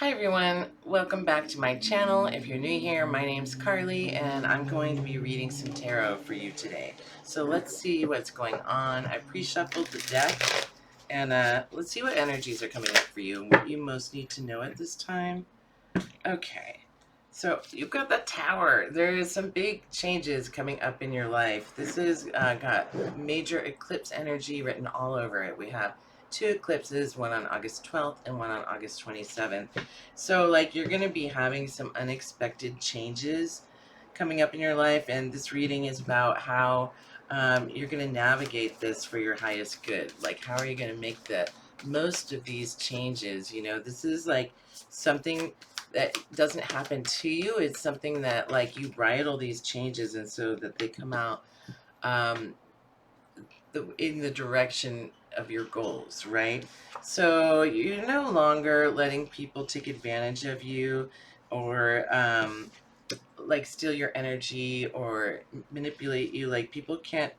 Hi everyone, welcome back to my channel. If you're new here, my name's Carly and I'm going to be reading some tarot for you today. So let's see what's going on. I pre-shuffled the deck and let's see what energies are coming up for you and what you most need to know at this time. Okay, so you've got the Tower. There is some big changes coming up in your life. This is got major eclipse energy written all over it. We have two eclipses, one on August 12th and one on August 27th. So like you're going to be having some unexpected changes coming up in your life, and this reading is about how you're going to navigate this for your highest good. Like how are you going to make the most of these changes? You know, this is like something that doesn't happen to you. It's something that like you bridle these changes and so that they come out um, in the direction of your goals, right? So you're no longer letting people take advantage of you or like steal your energy or manipulate you. Like people can't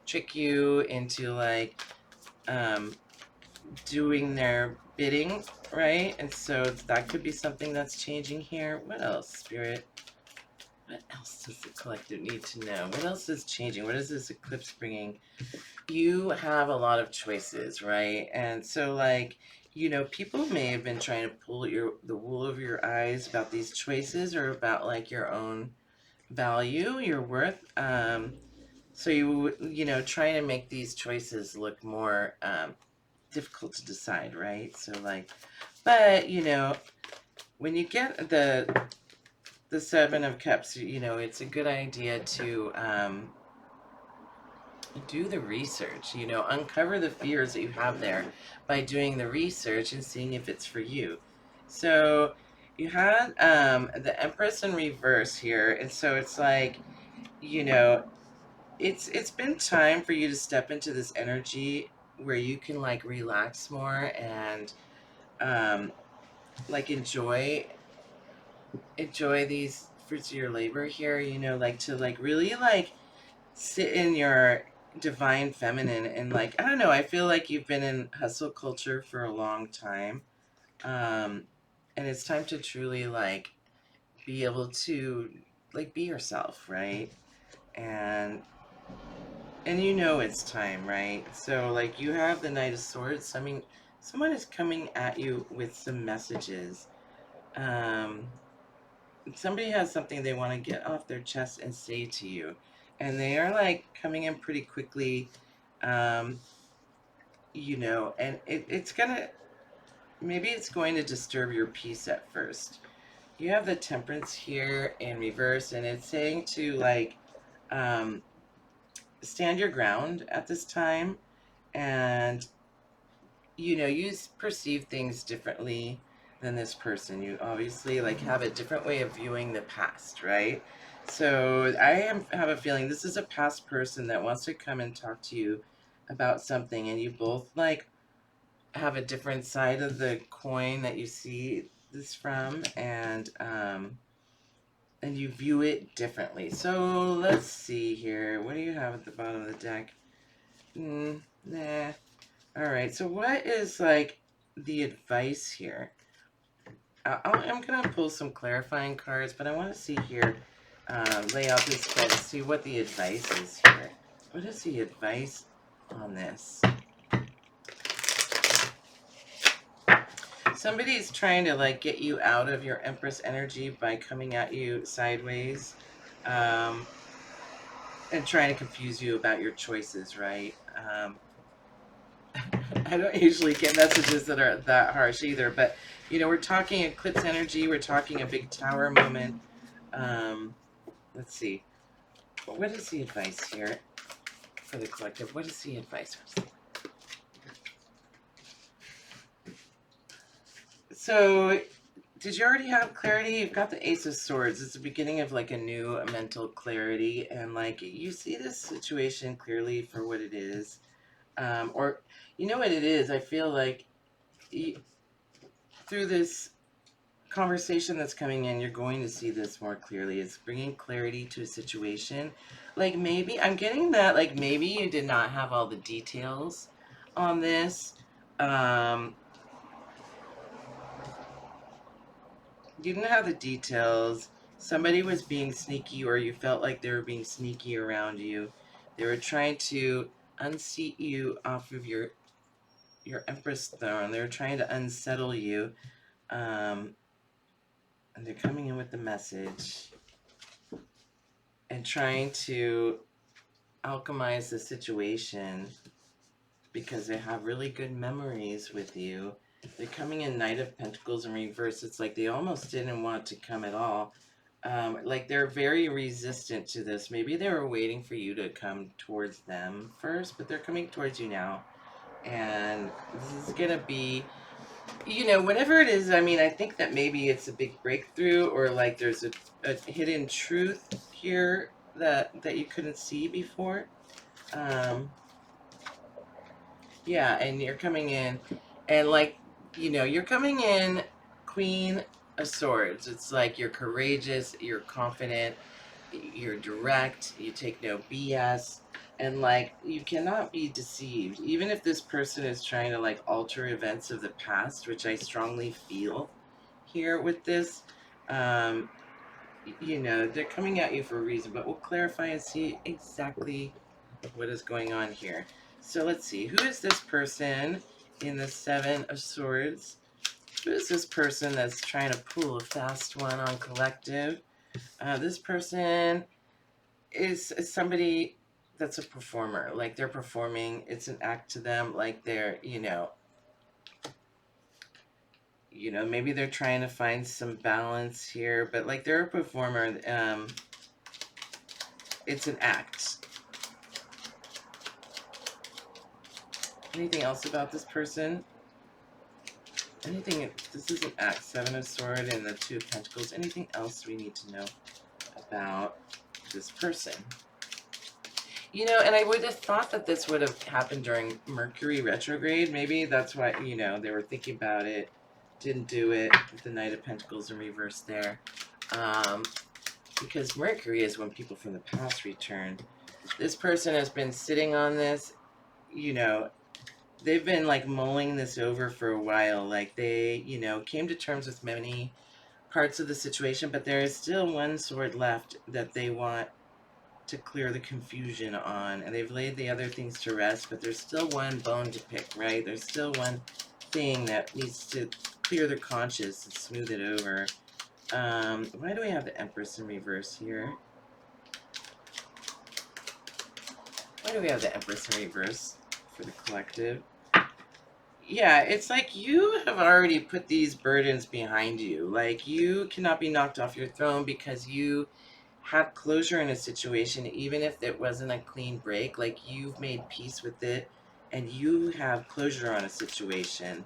trick you into like um, doing their bidding, right? And so that could be something that's changing here. What else, Spirit? What else does the collective need to know? What else is changing? What is this eclipse bringing? You have a lot of choices, right? And so, like, you know, people may have been trying to pull the wool over your eyes about these choices or about like your own value, your worth. So you know, trying to make these choices look more difficult to decide, right? So like, but you know, when you get the Seven of Cups, you know, it's a good idea to do the research, you know, uncover the fears that you have there by doing the research and seeing if it's for you. So you had the Empress in reverse here, and so it's like, you know, it's been time for you to step into this energy where you can like relax more and um, like enjoy these fruits of your labor here, you know, like to like really like sit in your divine feminine and like I don't know, I feel like you've been in hustle culture for a long time. Um and it's time to truly like be able to like be yourself, right? And you know it's time, right? So like you have the Knight of Swords. I mean, someone is coming at you with some messages. Um Somebody has something they want to get off their chest and say to you, and they are like coming in pretty quickly. um you know, and it's gonna, maybe it's going to disturb your peace at first. You have the Temperance here in reverse, and it's saying to like um stand your ground at this time. And you know, you perceive things differently than this person. You obviously like have a different way of viewing the past, right? So have a feeling this is a past person that wants to come and talk to you about something, and you both like have a different side of the coin that you see this from, and you view it differently. So let's see here. What do you have at the bottom of the deck? Nah. All right, so what is like the advice here? I'm gonna pull some clarifying cards, but I want to see here, lay out this spread and see what the advice is here. What is the advice on this? Somebody's trying to like get you out of your Empress energy by coming at you sideways, um, and trying to confuse you about your choices, right? I don't usually get messages that are that harsh either, but you know, we're talking eclipse energy, we're talking a big tower moment. Um, let's see. What is the advice here for the collective? What is the advice? So, did you already have clarity? You've got the Ace of Swords. It's the beginning of like a new mental clarity, and like you see this situation clearly for what it is. Or you know what it is? I feel like you, through this conversation that's coming in, you're going to see this more clearly. It's bringing clarity to a situation. Like maybe, I'm getting that, like maybe you did not have all the details on this. Um, you didn't have the details. Somebody was being sneaky, or you felt like they were being sneaky around you. They were trying to unseat you off of your Empress throne. They were trying to unsettle you. And they're coming in with the message and trying to alchemize the situation because they have really good memories with you. They're coming in Knight of Pentacles in reverse. It's like they almost didn't want to come at all. Like they're very resistant to this. Maybe they were waiting for you to come towards them first, but they're coming towards you now. And this is going to be, you know, whatever it is. I mean, I think that maybe it's a big breakthrough, or like there's a hidden truth here that you couldn't see before. Yeah, and you're coming in, and like, you know, you're coming in Queen of Swords. It's like you're courageous, you're confident, you're direct, you take no BS, and like you cannot be deceived. Even if this person is trying to like alter events of the past, which I strongly feel here with this, you know, they're coming at you for a reason, but we'll clarify and see exactly what is going on here. So let's see, who is this person in the Seven of Swords? Who is this person that's trying to pull a fast one on collective? This person is somebody that's a performer. Like they're performing, it's an act to them. Like they're, you know, maybe they're trying to find some balance here, but like they're a performer. It's an act. Anything else about this person? Anything? This is an act. Seven of Swords and the Two of Pentacles. Anything else we need to know about this person? You know, and I would have thought that this would have happened during Mercury retrograde. Maybe that's why, you know, they were thinking about it. Didn't do it with the Knight of Pentacles in reverse there. Because Mercury is when people from the past return. This person has been sitting on this, you know, they've been like mulling this over for a while. Like they, you know, came to terms with many parts of the situation, but there is still one sword left that they want to clear the confusion on, and they've laid the other things to rest, but there's still one bone to pick, right? There's still one thing that needs to clear their conscience and smooth it over. Why do we have the Empress in reverse here? Why do we have the Empress in reverse for the collective? Yeah, it's like you have already put these burdens behind you. Like you cannot be knocked off your throne because you had closure in a situation, even if it wasn't a clean break. Like you've made peace with it and you have closure on a situation.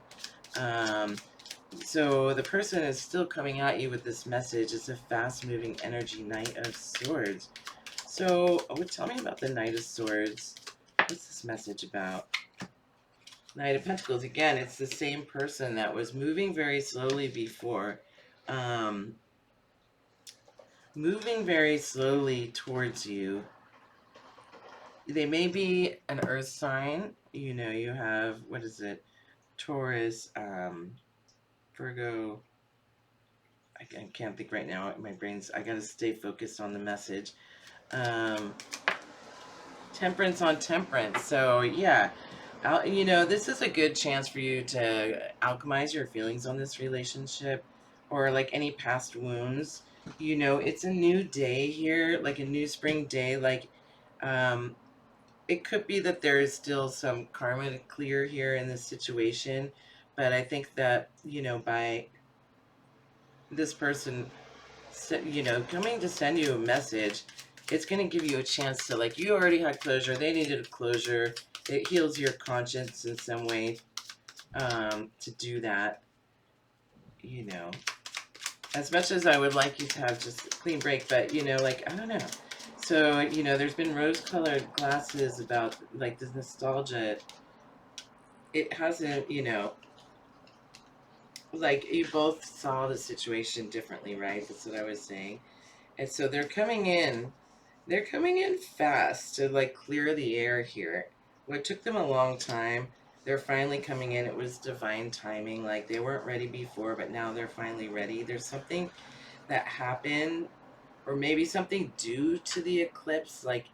So the person is still coming at you with this message. It's a fast-moving energy, Knight of Swords. So tell me about the Knight of Swords. What's this message about? Knight of Pentacles. Again, it's the same person that was moving very slowly before. Moving very slowly towards you. They may be an earth sign. You know, you have, what is it? Taurus, Virgo. I can't think right now. My brain's, I gotta stay focused on the message. Temperance on Temperance. So, yeah. You know, this is a good chance for you to alchemize your feelings on this relationship, or like any past wounds. You know, it's a new day here, like a new spring day. Like, it could be that there is still some karma to clear here in this situation, but I think that, you know, by this person, you know, coming to send you a message, it's going to give you a chance to, like, you already had closure. They needed a closure. It heals your conscience in some way to do that, you know. As much as I would like you to have just a clean break, but, you know, like, I don't know. So, you know, there's been rose-colored glasses about, like, this nostalgia. It hasn't, you know, like, you both saw the situation differently, right? That's what I was saying. And so they're coming in fast to, like, clear the air here. What took them a long time, they're finally coming in. It was divine timing. Like they weren't ready before, but now they're finally ready. There's something that happened, or maybe something due to the eclipse, like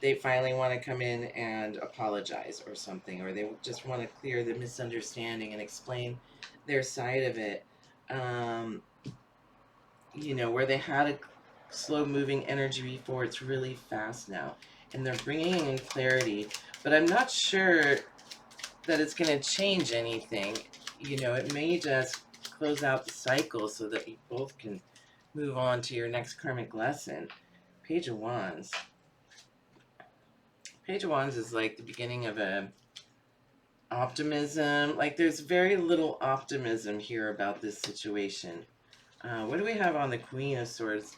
they finally want to come in and apologize or something, or they just want to clear the misunderstanding and explain their side of it. Um, where they had a slow moving energy before, it's really fast now. And they're bringing in clarity, but I'm not sure that it's going to change anything. It may just close out the cycle so that you both can move on to your next karmic lesson. Page of Wands. Page of Wands is like the beginning of a optimism. Like there's very little optimism here about this situation. What do we have on the Queen of Swords?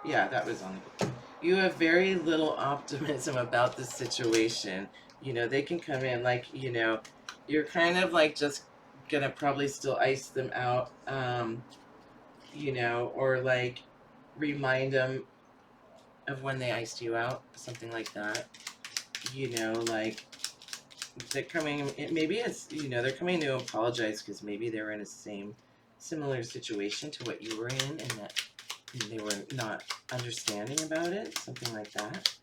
Yeah, that was on the... You have very little optimism about this situation. They can come in like, you're kind of like just gonna probably still ice them out, or like remind them of when they iced you out, something like that. Like they're coming, maybe it's, they're coming to apologize because maybe they were in a similar situation to what you were in, and that they were not understanding about it, something like that.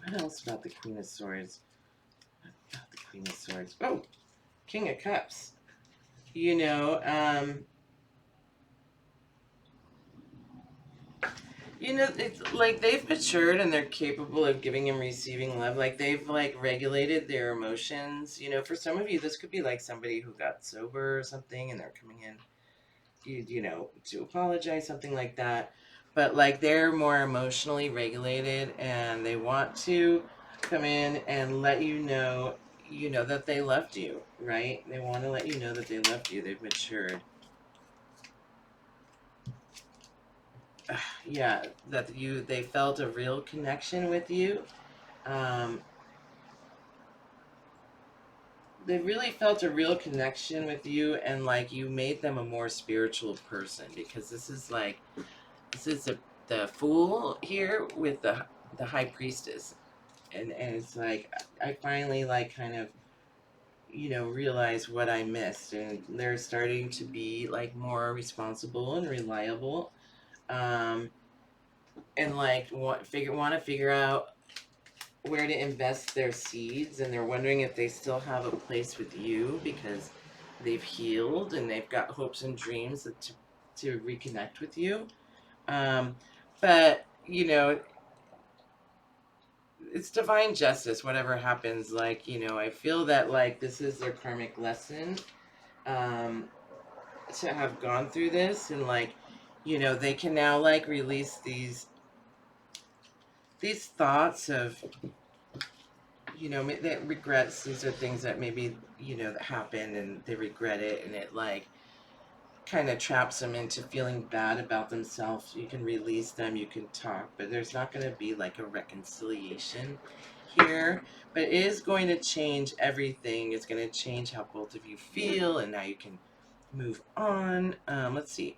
What else about the Queen of Swords? About the Queen of Swords. Oh, King of Cups. It's like they've matured and they're capable of giving and receiving love. Like they've like regulated their emotions. For some of you, this could be like somebody who got sober or something and they're coming in, to apologize, something like that. But like they're more emotionally regulated and they want to come in and let you know, that they loved you, right? They want to let you know that they loved you. They've matured. Yeah, that they felt a real connection with you. They really felt a real connection with you, and like you made them a more spiritual person, because this is the Fool here with the High Priestess, and it's like I finally like kind of realize what I missed, and they're starting to be like more responsible and reliable, and like want to figure out where to invest their seeds, and they're wondering if they still have a place with you because they've healed and they've got hopes and dreams to reconnect with you. But it's divine justice, whatever happens. Like, I feel that like this is their karmic lesson, to have gone through this, and like, they can now like release these thoughts of, that regrets. These are things that maybe, that happened and they regret it, and it like kind of traps them into feeling bad about themselves. You can release them, you can talk, but there's not going to be like a reconciliation here. But it is going to change everything. It's going to change how both of you feel, and now you can move on. Let's see.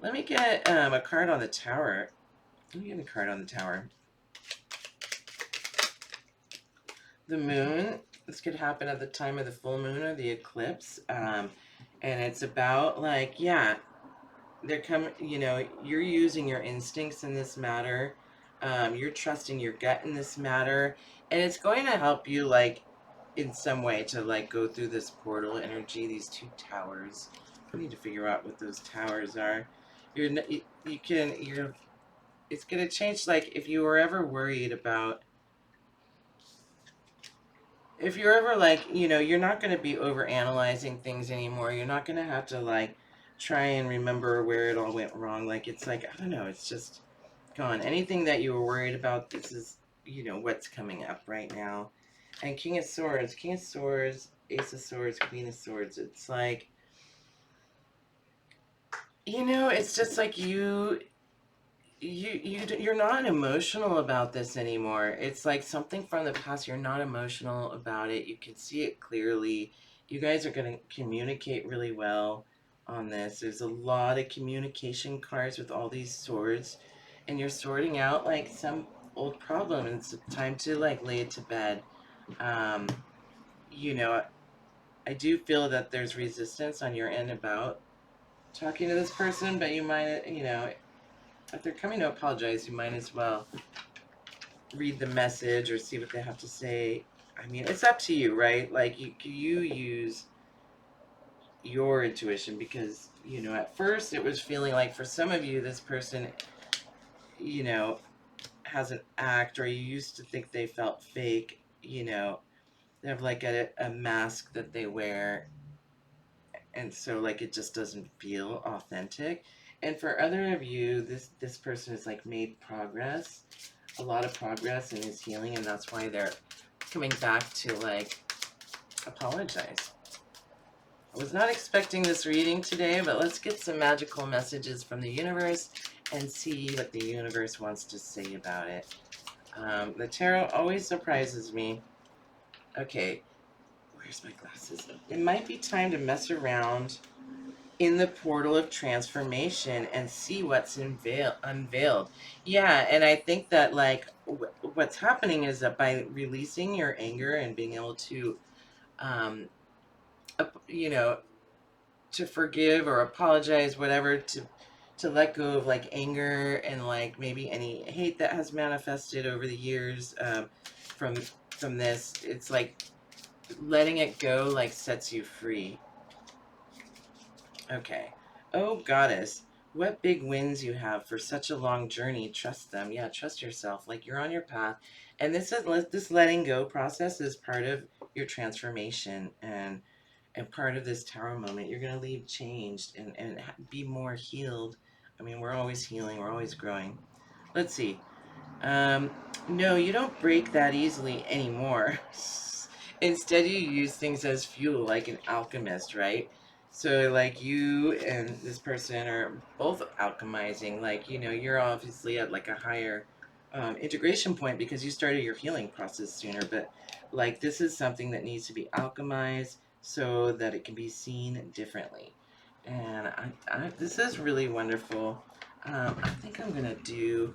Let me get a card on the Tower. Let me get a card on the Tower. The Moon. This could happen at the time of the full moon or the eclipse. And it's about like, yeah, they're coming, you're using your instincts in this matter. You're trusting your gut in this matter. And it's going to help you like in some way to like go through this portal energy, these two towers. I need to figure out what those towers are. It's going to change. Like if you were ever worried about, if you're ever like, you're not going to be over analyzing things anymore. You're not going to have to like try and remember where it all went wrong. Like, it's like, I don't know, it's just gone. Anything that you were worried about, this is, what's coming up right now. And King of Swords, Ace of Swords, Queen of Swords. It's like, it's just like you're not emotional about this anymore. It's like something from the past. You're not emotional about it. You can see it clearly. You guys are going to communicate really well on this. There's a lot of communication cards with all these swords, and you're sorting out like some old problem, and it's time to like lay it to bed. You know, I do feel that there's resistance on your end about talking to this person, but you might, if they're coming to apologize, you might as well read the message or see what they have to say. I mean, it's up to you, right? Like you use your intuition because, at first it was feeling like for some of you, this person, you know, has an act, or you used to think they felt fake, they have like a mask that they wear, and so like it just doesn't feel authentic. And for other of you, this person has like made progress, a lot of progress in his healing, and that's why they're coming back to like apologize. I was not expecting this reading today, but let's get some magical messages from the universe and see what the universe wants to say about it. The tarot always surprises me. Okay, where's my glasses? It might be time to mess around in the portal of transformation and see what's unveiled. Yeah, and I think that like what's happening is that by releasing your anger and being able to, um, you know, to forgive or apologize, whatever, to let go of like anger and like maybe any hate that has manifested over the years, from from this. It's like letting it go like sets you free. Okay. Oh, goddess, what big wins you have for such a long journey. Trust them. Yeah, trust yourself. Like you're on your path. And this letting go process is part of your transformation, and part of this tower moment. You're going to leave changed and be more healed. I mean, we're always healing. We're always growing. Let's see. No, you don't break that easily anymore. Instead, you use things as fuel, like an alchemist, right? So, like, you and this person are both alchemizing. Like, you're obviously at like a higher integration point because you started your healing process sooner. But, like, this is something that needs to be alchemized so that it can be seen differently. And this is really wonderful. I think I'm going to do.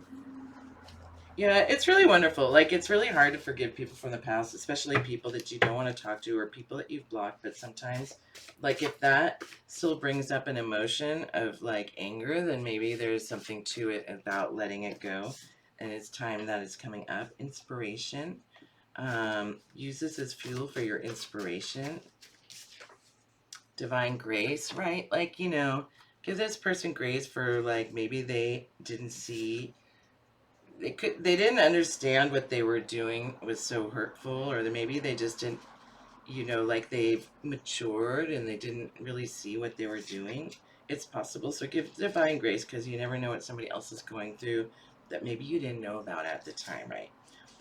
Yeah, it's really wonderful. Like, it's really hard to forgive people from the past, especially people that you don't want to talk to or people that you've blocked. But sometimes, like, if that still brings up an emotion of like anger, then maybe there's something to it about letting it go. And it's time that is coming up. Inspiration. Use this as fuel for your inspiration. Divine grace, right? Like, give this person grace for like maybe they didn't see, they didn't understand what they were doing was so hurtful, or maybe they just didn't, like they've matured and they didn't really see what they were doing. It's possible. So give divine grace, because you never know what somebody else is going through that maybe you didn't know about at the time, right?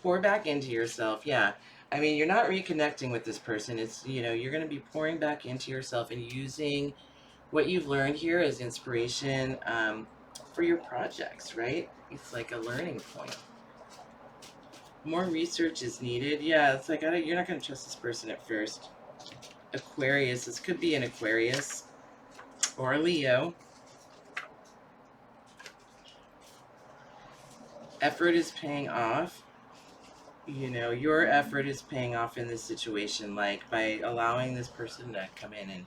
Pour back into yourself. Yeah, I mean, you're not reconnecting with this person. It's, you're going to be pouring back into yourself and using what you've learned here as inspiration, for your projects, right? It's like a learning point. More research is needed. Yeah, it's like you're not going to trust this person at first. Aquarius. This could be an Aquarius or a Leo. Effort is paying off. Your effort is paying off in this situation, like by allowing this person to come in and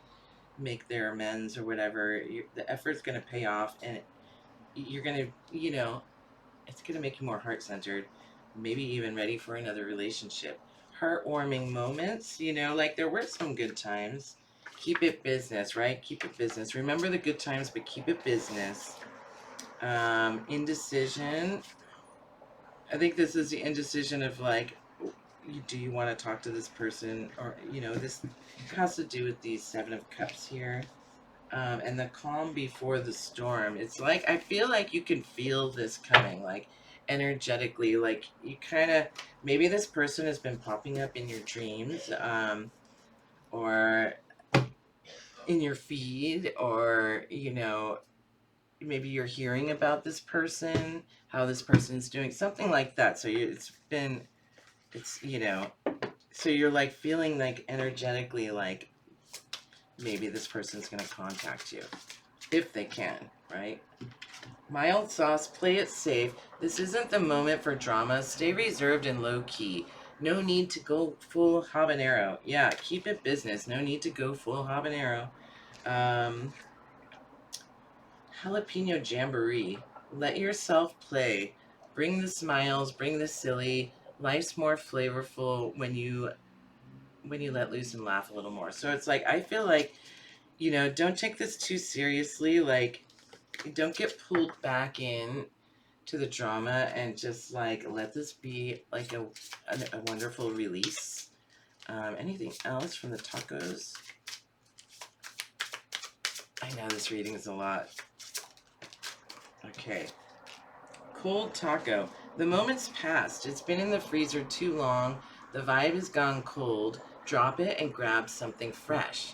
make their amends or whatever. The effort's going to pay off, and you're going to, it's going to make you more heart-centered, maybe even ready for another relationship. Heartwarming moments, like there were some good times. Keep it business, right? Keep it business. Remember the good times, but keep it business. Indecision. I think this is the indecision of like, do you want to talk to this person? Or, this has to do with these 7 of Cups here. And the calm before the storm. It's like, I feel like you can feel this coming, like energetically, like you kind of, maybe this person has been popping up in your dreams, or in your feed, or, maybe you're hearing about this person, how this person's doing, something like that. So so you're like feeling like energetically, like maybe this person's going to contact you if they can, right? Mild sauce, play it safe. This isn't the moment for drama. Stay reserved and low key. No need to go full habanero. Yeah, keep it business. No need to go full habanero. Um, Jalapeno jamboree. Let yourself play. Bring the smiles, bring the silly. Life's more flavorful when you let loose and laugh a little more. So it's like I feel like, don't take this too seriously. Like don't get pulled back in to the drama and just like let this be like a wonderful release. Anything else from the tacos? I know this reading is a lot. Okay. Cold taco. The moment's passed. It's been in the freezer too long. The vibe has gone cold. Drop it and grab something fresh.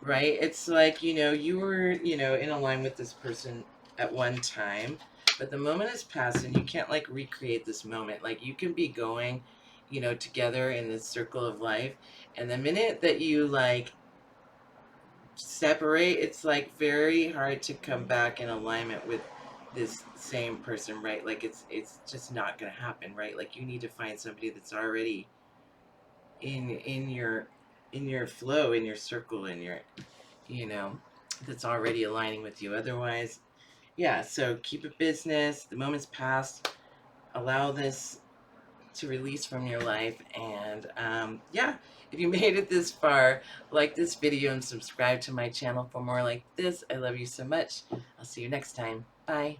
Right? It's like, you were, in a line with this person at one time, but the moment has passed and you can't like recreate this moment. Like you can be going, together in this circle of life. And the minute that you like separate, it's like very hard to come back in alignment with this same person, right? Like it's just not gonna happen, right? Like you need to find somebody that's already in your flow, in your circle, in your you know that's already aligning with you. Otherwise, yeah, so keep it business. The moment's past. Allow this to release from your life. And yeah, if you made it this far, like this video and subscribe to my channel for more like this. I love you so much. I'll see you next time. Bye.